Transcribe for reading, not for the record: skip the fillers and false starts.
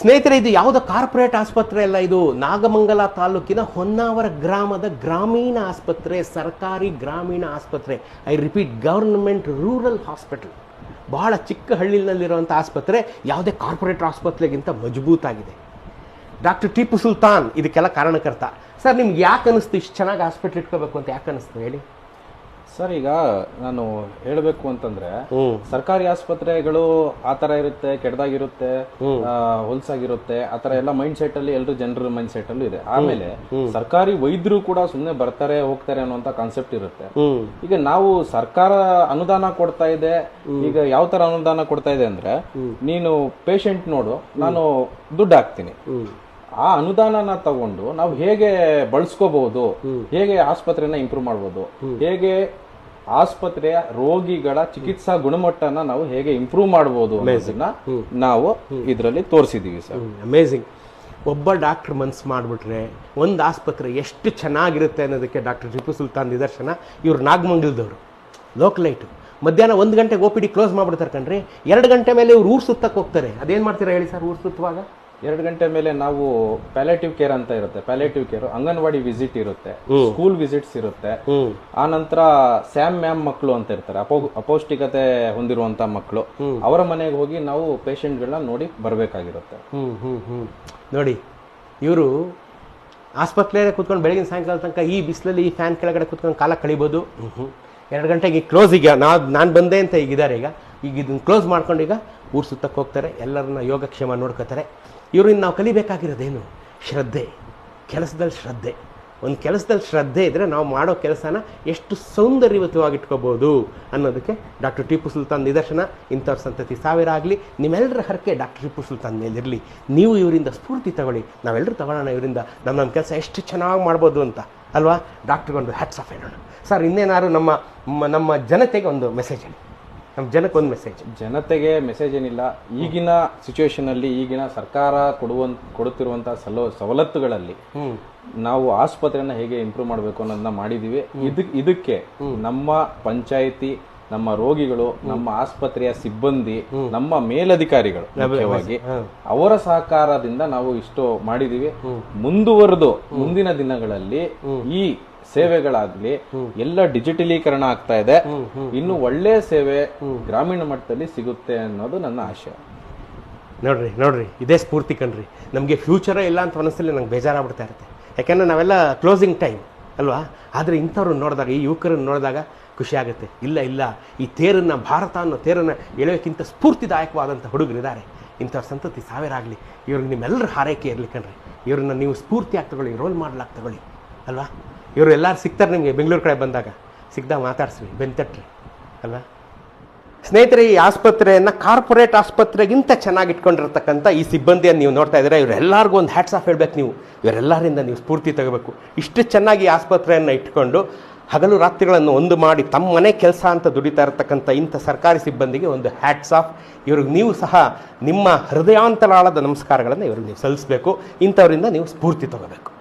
ಸ್ನೇಹಿತರೆ, ಇದು ಯಾವುದೋ ಕಾರ್ಪೊರೇಟ್ ಆಸ್ಪತ್ರೆ ಅಲ್ಲ, ಇದು ನಾಗಮಂಗಲ ತಾಲೂಕಿನ ಹೊನ್ನಾವರ ಗ್ರಾಮದ ಗ್ರಾಮೀಣ ಆಸ್ಪತ್ರೆ, ಸರ್ಕಾರಿ ಗ್ರಾಮೀಣ ಆಸ್ಪತ್ರೆ. I repeat, government rural hospital. ಬಹಳ ಚಿಕ್ಕ ಹಳ್ಳಿನಲ್ಲಿರುವಂಥ ಆಸ್ಪತ್ರೆ, ಯಾವುದೇ ಕಾರ್ಪೊರೇಟ್ ಆಸ್ಪತ್ರೆಗಿಂತ ಮಜಬೂತಾಗಿದೆ. ಡಾಕ್ಟರ್ ಟಿಪ್ಪು ಸುಲ್ತಾನ್ ಇದಕ್ಕೆಲ್ಲ ಕಾರಣಕರ್ತ. ಸರ್, ನಿಮ್ಗೆ ಯಾಕೆ ಅನ್ನಿಸ್ತು ಇಷ್ಟು ಚೆನ್ನಾಗಿ ಹಾಸ್ಪಿಟ್ಲ್ ಇಟ್ಕೋಬೇಕು ಅಂತ? ಯಾಕೆ ಅನ್ನಿಸ್ತು ಹೇಳಿ ಸರ್. ಈಗ ನಾನು ಹೇಳಬೇಕು ಅಂತಂದ್ರೆ, ಸರ್ಕಾರಿ ಆಸ್ಪತ್ರೆಗಳು ಆತರ ಇರುತ್ತೆ, ಕೆಟ್ಟದಾಗಿರುತ್ತೆ, ಹೊಲ್ಸಾಗಿರುತ್ತೆ, ಆತರ ಎಲ್ಲ ಮೈಂಡ್ ಸೆಟ್ ಅಲ್ಲಿ ಎಲ್ಲರೂ ಜನರ ಮೈಂಡ್ ಸೆಟ್ ಅಲ್ಲೂ ಇದೆ. ಆಮೇಲೆ ಸರ್ಕಾರಿ ವೈದ್ಯರು ಕೂಡ ಸುಮ್ಮನೆ ಬರ್ತಾರೆ ಹೋಗ್ತಾರೆ ಅನ್ನುವಂತ ಕಾನ್ಸೆಪ್ಟ್ ಇರುತ್ತೆ. ಈಗ ನಾವು ಸರ್ಕಾರ ಅನುದಾನ ಕೊಡ್ತಾ ಇದೆ. ಈಗ ಯಾವ ತರ ಅನುದಾನ ಕೊಡ್ತಾ ಇದೆ ಅಂದ್ರೆ, ನೀನು ಪೇಷಂಟ್ ನೋಡು, ನಾನು ದುಡ್ಡು ಹಾಕ್ತೀನಿ. ಆ ಅನುದಾನನ ತಗೊಂಡು ನಾವು ಹೇಗೆ ಬಳಸ್ಕೋಬಹುದು, ಹೇಗೆ ಆಸ್ಪತ್ರೆನ ಇಂಪ್ರೂವ್ ಮಾಡಬಹುದು, ಹೇಗೆ ಆಸ್ಪತ್ರೆಯ ರೋಗಿಗಳ ಚಿಕಿತ್ಸಾ ಗುಣಮಟ್ಟನ ನಾವು ಹೇಗೆ ಇಂಪ್ರೂವ್ ಮಾಡಬಹುದು ಅನ್ನೋದನ್ನ ನಾವು ಇದರಲ್ಲಿ ತೋರಿಸಿದೀವಿ ಸರ್. ಅಮೇಝಿಂಗ್. ಒಬ್ಬ ಡಾಕ್ಟರ್ ಮನ್ಸು ಮಾಡಿಬಿಟ್ರೆ ಒಂದು ಆಸ್ಪತ್ರೆ ಎಷ್ಟು ಚೆನ್ನಾಗಿರುತ್ತೆ ಅನ್ನೋದಕ್ಕೆ ಡಾಕ್ಟರ್ ಟಿಪ್ಪು ಸುಲ್ತಾನ್ ನಿದರ್ಶನ. ಇವ್ರು ನಾಗಮಂಗಲದವರು, ಲೋಕಲೈಟು. ಮಧ್ಯಾಹ್ನ 1 ಗಂಟೆಗೆ OPD ಕ್ಲೋಸ್ ಮಾಡ್ಬಿಡ್ತಾರೆ ಕಣ್ರಿ. 2 ಗಂಟೆ ಮೇಲೆ ಇವ್ರು ಊರು ಸುತ್ತಕ್ಕೆ ಹೋಗ್ತಾರೆ. ಅದೇನು ಮಾಡ್ತೀರಾ ಹೇಳಿ ಸರ್ ಊರು ಸುತ್ತುವಾಗ? 2 ಗಂಟೆ ಮೇಲೆ ನಾವು ಪ್ಯಾಲೇಟಿವ್ ಕೇರ್ ಅಂತ ಇರುತ್ತೆ. ಪ್ಯಾಲೇಟಿವ್ ಕೇರ್ ಅಂಗನವಾಡಿ ವಿಸಿಟ್ ಇರುತ್ತೆ, ಸ್ಕೂಲ್ ವಿಸಿಟ್ಸ್ ಇರುತ್ತೆ. ಆ ನಂತರ ಸ್ಯಾಮ್ ಮ್ಯಾಮ್ ಮಕ್ಕಳು ಅಂತ ಇರ್ತಾರೆ, ಅಪೌಷ್ಟಿಕತೆ ಹೊಂದಿರುವಂತ ಮಕ್ಕಳು. ಅವರ ಮನೆಗೆ ಹೋಗಿ ನಾವು ಪೇಷಂಟ್ಗಳನ್ನ ನೋಡಿ ಬರಬೇಕಾಗಿರುತ್ತೆ. ನೋಡಿ, ಇವರು ಆಸ್ಪತ್ರೆಯಲ್ಲಿ ಕೂತ್ಕೊಂಡು ಬೆಳಗಿನ ಸಾಯಂಕಾಲ ತನಕ ಈ ಬಿಸಿಲಲ್ಲಿ ಈ ಫ್ಯಾನ್ ಕೆಳಗಡೆ ಕೂತ್ಕೊಂಡು ಕಾಲ ಕಳಿಬೋದು. 2 ಗಂಟೆಗೆ ಕ್ಲೋಸ್. ಈಗ ನಾನು ಬಂದೆ ಅಂತ ಈಗಿದ್ದಾರೆ. ಈಗ ಇದನ್ನು ಕ್ಲೋಸ್ ಮಾಡ್ಕೊಂಡು ಈಗ ಊರು ಸುತ್ತಕ್ಕೆ ಹೋಗ್ತಾರೆ, ಎಲ್ಲರನ್ನ ಯೋಗಕ್ಷೇಮ ನೋಡ್ಕೋತಾರೆ. ಇವರಿಂದ ನಾವು ಕಲಿಬೇಕಾಗಿರೋದೇನು? ಶ್ರದ್ಧೆ. ಕೆಲಸದಲ್ಲಿ ಶ್ರದ್ಧೆ. ಒಂದು ಕೆಲಸದಲ್ಲಿ ಶ್ರದ್ಧೆ ಇದ್ದರೆ ನಾವು ಮಾಡೋ ಕೆಲಸನ ಎಷ್ಟು ಸೌಂದರ್ಯಯುತವಾಗಿಟ್ಕೋಬೋದು ಅನ್ನೋದಕ್ಕೆ ಡಾಕ್ಟರ್ ಟಿಪ್ಪು ಸುಲ್ತಾನ್ ನಿದರ್ಶನ. ಇಂಥವ್ರ ಸಂತತಿ ಸಾವಿರ ಆಗಲಿ. ನಿಮ್ಮೆಲ್ಲರ ಹರಕೆ ಡಾಕ್ಟರ್ ಟಿಪ್ಪು ಸುಲ್ತಾನ್ ಮೇಲಿರಲಿ. ನೀವು ಇವರಿಂದ ಸ್ಫೂರ್ತಿ ತಗೊಳ್ಳಿ. ನಾವೆಲ್ಲರೂ ತಗೊಳ್ಳೋಣ ಇವರಿಂದ. ನಮ್ಮ ಕೆಲಸ ಎಷ್ಟು ಚೆನ್ನಾಗಿ ಮಾಡ್ಬೋದು ಅಂತ ಅಲ್ವಾ? ಡಾಕ್ಟ್ರಿಗೊಂದು ಹ್ಯಾಟ್ಸ್ ಆಫ್ ಹೇಳೋಣ. ಸರ್, ಇನ್ನೇನಾದ್ರು ನಮ್ಮ ಜನತೆಗೆ ಒಂದು ಮೆಸೇಜ್ ಹೇಳಿ. ನಮ್ಮ ಜನಕ್ಕೆ ಒಂದು ಮೆಸೇಜ್. ಜನತೆಗೆ ಮೆಸೇಜ್ ಏನಿಲ್ಲ. ಈಗಿನ ಸಿಚುವೇಶನ್ ಅಲ್ಲಿ, ಈಗಿನ ಸರ್ಕಾರ ಕೊಡುತ್ತಿರುವಂತಹ ಸವಲತ್ತುಗಳಲ್ಲಿ ನಾವು ಆಸ್ಪತ್ರೆಯನ್ನ ಹೇಗೆ ಇಂಪ್ರೂವ್ ಮಾಡಬೇಕು ಅನ್ನೋದನ್ನ ಮಾಡಿದೀವಿ. ಇದಕ್ಕೆ ನಮ್ಮ ಪಂಚಾಯಿತಿ, ನಮ್ಮ ರೋಗಿಗಳು, ನಮ್ಮ ಆಸ್ಪತ್ರೆಯ ಸಿಬ್ಬಂದಿ, ನಮ್ಮ ಮೇಲಧಿಕಾರಿಗಳು ಮುಖ್ಯವಾಗಿ ಅವರ ಸಹಕಾರದಿಂದ ನಾವು ಇಷ್ಟು ಮಾಡಿದೀವಿ. ಮುಂದುವರೆದು ಮುಂದಿನ ದಿನಗಳಲ್ಲಿ ಈ ಸೇವೆಗಳಾಗ್ಲಿ ಎಲ್ಲ ಡಿಜಿಟಲೀಕರಣ ಆಗ್ತಾ ಇದೆ. ಇನ್ನು ಒಳ್ಳೆ ಸೇವೆ ಗ್ರಾಮೀಣ ಮಟ್ಟದಲ್ಲಿ ಸಿಗುತ್ತೆ ಅನ್ನೋದು ನನ್ನ ಆಶಯ. ನೋಡ್ರಿ ಇದೇ ಸ್ಫೂರ್ತಿ ಕಣ್ರಿ. ನಮಗೆ ಫ್ಯೂಚರೇ ಇಲ್ಲ ಅಂತ ಮನಸ್ಸಲ್ಲಿ ನಂಗೆ ಬೇಜಾರಾಗ್ಬಿಡ್ತಾ ಇರುತ್ತೆ. ಯಾಕಂದ್ರೆ ನಾವೆಲ್ಲ ಕ್ಲೋಸಿಂಗ್ ಟೈಮ್ ಅಲ್ವಾ? ಆದರೆ ಇಂಥವ್ರನ್ನ ನೋಡಿದಾಗ, ಈ ಯುವಕರನ್ನು ನೋಡಿದಾಗ ಖುಷಿ ಆಗುತ್ತೆ. ಇಲ್ಲ, ಈ ತೇರನ್ನು, ಭಾರತ ಅನ್ನೋ ತೇರನ್ನು ಎಳೆಯೋಕ್ಕಿಂತ ಸ್ಫೂರ್ತಿದಾಯಕವಾದಂಥ ಹುಡುಗರಿದ್ದಾರೆ. ಇಂಥವ್ರ ಸಂತತಿ ಸಾವಿರ ಆಗಲಿ. ಇವ್ರಿಗೆ ನಿಮ್ಮೆಲ್ಲರ ಹಾರೈಕೆ ಇರಲಿ ಕಣ್ರಿ. ಇವ್ರನ್ನ ನೀವು ಸ್ಫೂರ್ತಿಯಾಗಿ ತಗೊಳ್ಳಿ, ರೋಲ್ ಮಾಡಲಾಗಿ ತಗೊಳ್ಳಿ ಅಲ್ವಾ? ಇವರು ಎಲ್ಲರೂ ಸಿಗ್ತಾರೆ ನಿಮಗೆ. ಬೆಂಗಳೂರು ಕಡೆ ಬಂದಾಗ ಸಿಗ್ದಾಗ ಮಾತಾಡ್ಸ್ರಿ, ಬೆಂತಟ್ರಿ ಅಲ್ವಾ? ಸ್ನೇಹಿತರೆ, ಈ ಆಸ್ಪತ್ರೆಯನ್ನು ಕಾರ್ಪೊರೇಟ್ ಆಸ್ಪತ್ರೆಗಿಂತ ಚೆನ್ನಾಗಿ ಇಟ್ಕೊಂಡಿರ್ತಕ್ಕಂಥ ಈ ಸಿಬ್ಬಂದಿಯನ್ನು ನೀವು ನೋಡ್ತಾ ಇದ್ದೀರಾ. ಇವರೆಲ್ಲರಿಗೂ ಒಂದು ಹ್ಯಾಟ್ಸ್ ಆಫ್ ಹೇಳ್ಬೇಕು ನೀವು. ಇವರೆಲ್ಲರಿಂದ ನೀವು ಸ್ಫೂರ್ತಿ ತಗೋಬೇಕು. ಇಷ್ಟು ಚೆನ್ನಾಗಿ ಆಸ್ಪತ್ರೆಯನ್ನು ಇಟ್ಕೊಂಡು ಹಗಲು ರಾತ್ರಿಗಳನ್ನು ಒಂದು ಮಾಡಿ ತಮ್ಮ ಮನೆ ಕೆಲಸ ಅಂತ ದುಡಿತಾ ಇರತಕ್ಕಂಥ ಇಂಥ ಸರ್ಕಾರಿ ಸಿಬ್ಬಂದಿಗೆ ಒಂದು ಹ್ಯಾಟ್ಸ್ ಆಫ್. ಇವ್ರಿಗೆ ನೀವು ಸಹ ನಿಮ್ಮ ಹೃದಯಾಂತರಾಳದ ನಮಸ್ಕಾರಗಳನ್ನು ಇವ್ರಿಗೆ ನೀವು ಸಲ್ಲಿಸಬೇಕು. ಇಂಥವರಿಂದ ನೀವು ಸ್ಫೂರ್ತಿ ತಗೋಬೇಕು.